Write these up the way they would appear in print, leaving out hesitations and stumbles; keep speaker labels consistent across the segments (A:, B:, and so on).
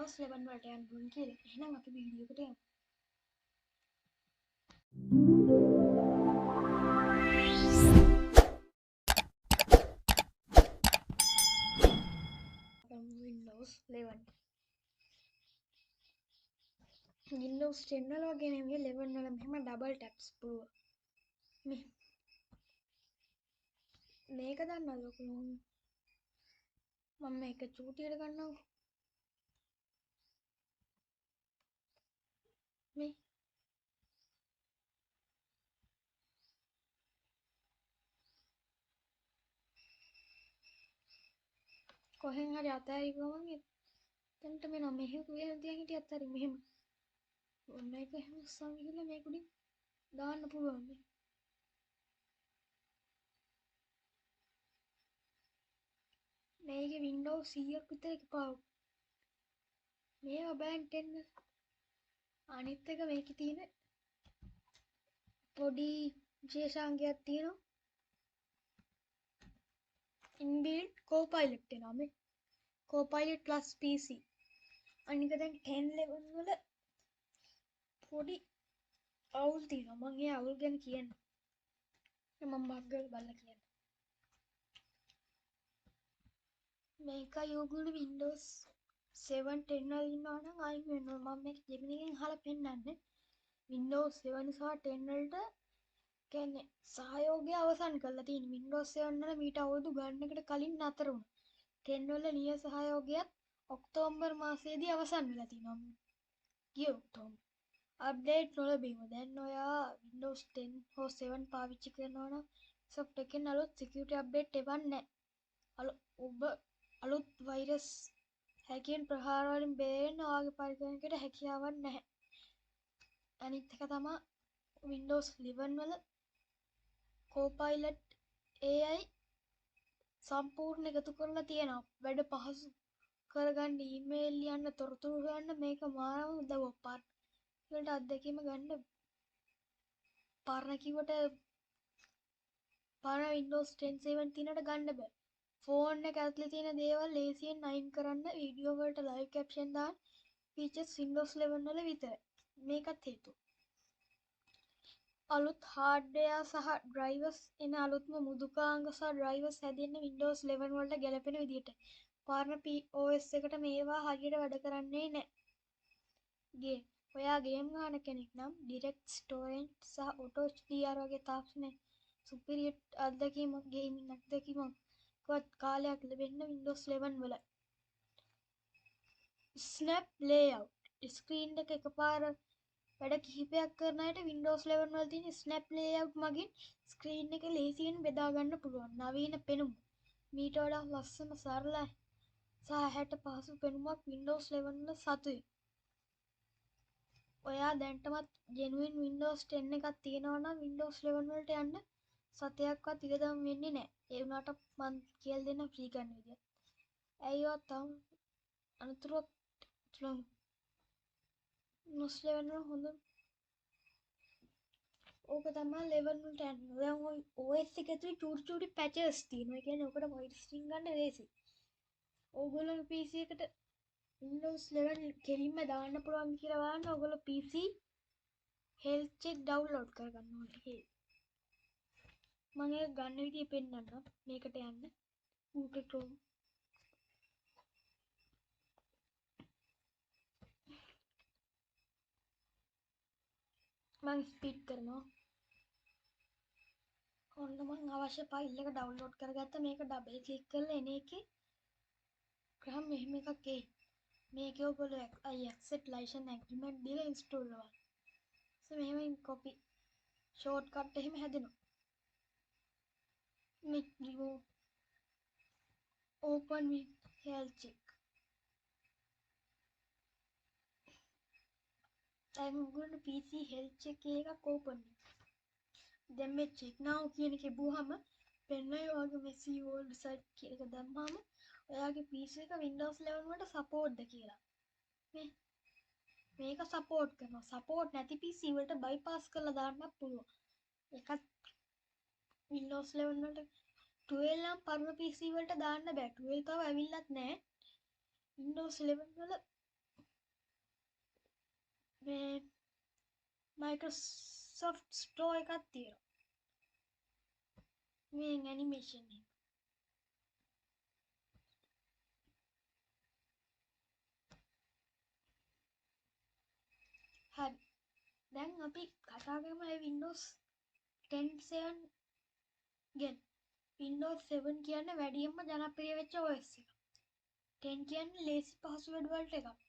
A: Windows 11 වලට යන්න ඕන කියලා. එහෙනම් අපි වීඩියෝ එකට යමු. Windows 11. Windows 10 වල වගේ නෙමෙයි 11 වල මෙහෙම ඩබල් ටැප්ස් පුළුවන්. මේක දන්නවද ඔයගොල්ලෝ? මම මේක චූටියට ගන්නවා. මේ කොහෙන් හරි අතහැරි ගමන් එතනට මෙන්න මෙහෙ කියලා තියන් හිටියත් හරි මෙහෙම ඔන්න ඒක එහෙම උස්සන් ගිහලා මේක උඩින් දාන්න පුළුවන් මේ. මේකේ Windows 100ක් විතර එකපාරු. මේවා බෑන් 10. අනිත් එක මේකේ තියෙන පොඩි විශේෂාංගයක් තියෙනවා. inbuilt Copilot එනවා මේ. Copilot plus PC. අනික දැන් 10 11 වල පොඩි අවුල් තියෙනවා. මම ඒ අවුල් ගැන කියන්නේ. මම බග්ගල් බලලා කියන්නේ. මේකයි ඔයගොල්ලෝ Windows 7 10 වල ඉන්නවා නම් අයින් වෙනවා. මම මේක Gemini එකෙන් අහලා පෙන්නන්නේ. Windows 7 සහ 10 වලට කියන්නේ සහයෝගය අවසන් කරලා තියෙන. Windows 7 වල මීට අවුරුදු ගන්නකට කලින් නතර වුණා. 10 වල නිය සහයෝගයත් ඔක්තෝබර් මාසයේදී අවසන් වෙලා තියෙනවා. ගිය ඔක්තෝබර්. අප්ඩේට් නොලැබීම. දැන් ඔයා Windows 10 හෝ 7 පාවිච්චි කරනවා නම් Microsoft එකෙන් අලුත් security update එවන්නේ නැහැ. ඔබ අලුත් වෛරස් හැකින් ප්‍රහාර වලින් බේරෙන්න ඔයාගේ පරිකරණයකට හැකියාවක් නැහැ. අනිත් එක තමයි Windows 11 වල Copilot AI සම්පූර්ණ එකතු කරලා තියෙනවා. වැඩ පහසු කරගන්න ඊමේල් ලියන්න තොරතුරු හොයන්න මේක මාරම උදව්වක්. පාර්ට්වලට අත්දැකීම ගන්න පරණ කිව්වට පරණ Windows 10 17ට ගන්න බෑ. ෆෝන් එක ඇතුලේ තියෙන දේවල් ලේසියෙන් අයින් කරන්න වීඩියෝ වලට ලයිව් කැප්ෂන් දාන්න ෆීචර්ස් Windows 11 වල විතරයි. මේකත් හේතුව. අලුත් හાર્ඩ්වෙයාර් සහ ඩ්‍රයිවර්ස් එන අලුත්ම මෘදුකාංග සහ ඩ්‍රයිවර්ස් හැදෙන්නේ Windows 11 වලට ගැලපෙන විදිහට. පරණ OS එකට මේවා හරියට වැඩ කරන්නේ නැහැ. ඔයා ගේම් ගන්න කෙනෙක් නම් ඩිරෙක්ට් ස්ටෝරේජ් සහ ඔටෝ HDR වගේ තාක්ෂණ සුපිරියර් අත්දැකීමක් ගේමින් අත්දැකීමක් වත් කාලයක් ලැබෙන්න Windows 11 වල. Snap layout. ස්ක්‍රීන් එක එකපාර වැඩ කිහිපයක් කරන අයට Windows 11 වල තියෙන Snap layout මගින් ස්ක්‍රීන් එක ලේසියෙන් බෙදා ගන්න පුළුවන්. නවීන පෙනුම. මීට වඩා ලස්සන සරල සහ හැට පහසු පෙනුමක් Windows 11 වල සතුයි. ඔයා දැන්ටමත් genuine Windows 10 එකක් තියෙනවා නම් Windows 11 වලට යන්න සතයක්වත් ඉරදම් වෙන්නේ නැහැ. ඒ වුණාට මම කියලා දෙන්න ෆ්‍රී ගන්න විදිය. ඇයිවත් තම අනතුරක් තුලම Windows 11 වල හොඳ ඕක තමයි 11 වලට යන්න. දැන් ඔය OS එක ඇතුලේ චූටි පැචස් තියෙනවා. ඒ කියන්නේ ඔකට වයිරස් ස්ට්‍රින්ග් ගන්න ලේසි. ඕගොල්ලෝ PC එකට Windows 11 කෙලින්ම දාන්න පුළුවන් කියලා බලන්න ඔයගොල්ලෝ PC health check download කරගන්න ඕනේ. මම ඒක ගන්න විදිය පෙන්නන්නම්. මේකට යන්න Google Chrome මම ස්පීඩ් කරනවා. ඔන්න මම අවශ්‍ය ෆයිල් එක ඩවුන්ලෝඩ් කරගත්තා. මේක ඩබල් ක්ලික් කරලා එන එකේ ග්‍රහම් මෙහෙම එකක් එයි. මේකේ ඔයගොල්ලෝ accept license agreement දීලා install කරනවා. මෙහෙම copy shortcut එහෙම හැදෙනවා. මේ remove open with health check. දැන් ඔයගොල්ලෝ PC health check එකක් open. දැන් මේ check now කියන එක බුවාම පෙන්නයි ඔයාගේ Messi World site කියන එක දැම්මම ඔයාගේ PC එක Windows 11 වලට support ද කියලා. මේක support කරනවා. support නැති PC වලට bypass කරලා දාන්නත් පුළුවන්. ඒකත් Windows 11 වලට 12 නම් පරණ PC වලට දාන්න බෑ. 12 තව ඇවිල්ලත් නැහැ. Windows 11 වල මේ Microsoft Store එකක් තියෙනවා මේ ඇනිමේෂන් එක. හරි දැන් අපි කතා කරමු මේ Windows 10 7 ගැන. Windows 7 කියන්නේ වැඩියෙන්ම ජනප්‍රිය වෙච්ච OS එක. 10 කියන්නේ ලේසි පහසු වැඩ වලට එකක්.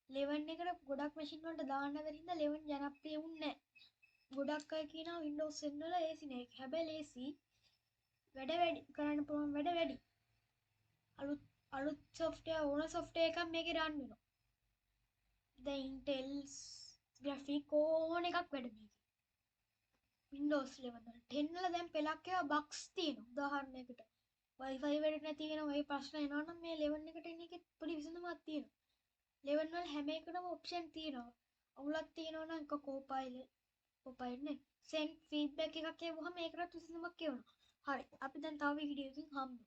A: 11 එකට ගොඩක් මැෂින් වලට දාන්න බැරි හින්දා 11 ජනප්‍රිය වුණේ නැහැ. ගොඩක් අය කියනවා Windows 10 වල ලේසි නෑ. හැබැයි ලේසි වැඩ වැඩි කරන්න පුළුවන් වැඩ වැඩි. අලුත් software ඕන software එකක් මේකේ run වෙනවා. දැන් Intel graphic ඕන එකක් වැඩ මේකේ. Windows 11 වල 10 වල දැන් පෙළක් ඒවා bugs තියෙනවා. උදාහරණයකට Wi-Fi වැඩ නැති වෙනවා. ඒ ප්‍රශ්න එනවා නම් මේ 11 එකට එන එකේ පොඩි විසඳුමක් තියෙනවා. 11 වල හැම එකටම option තියෙනවා. අවුලක් තියෙනවා නම් Copilot නේ send feedback එකක් එවුවහම ඒකටත් විසඳුමක් එවනවා. හරි අපි දැන් තව වීඩියෝ එකකින් හම්බෙමු.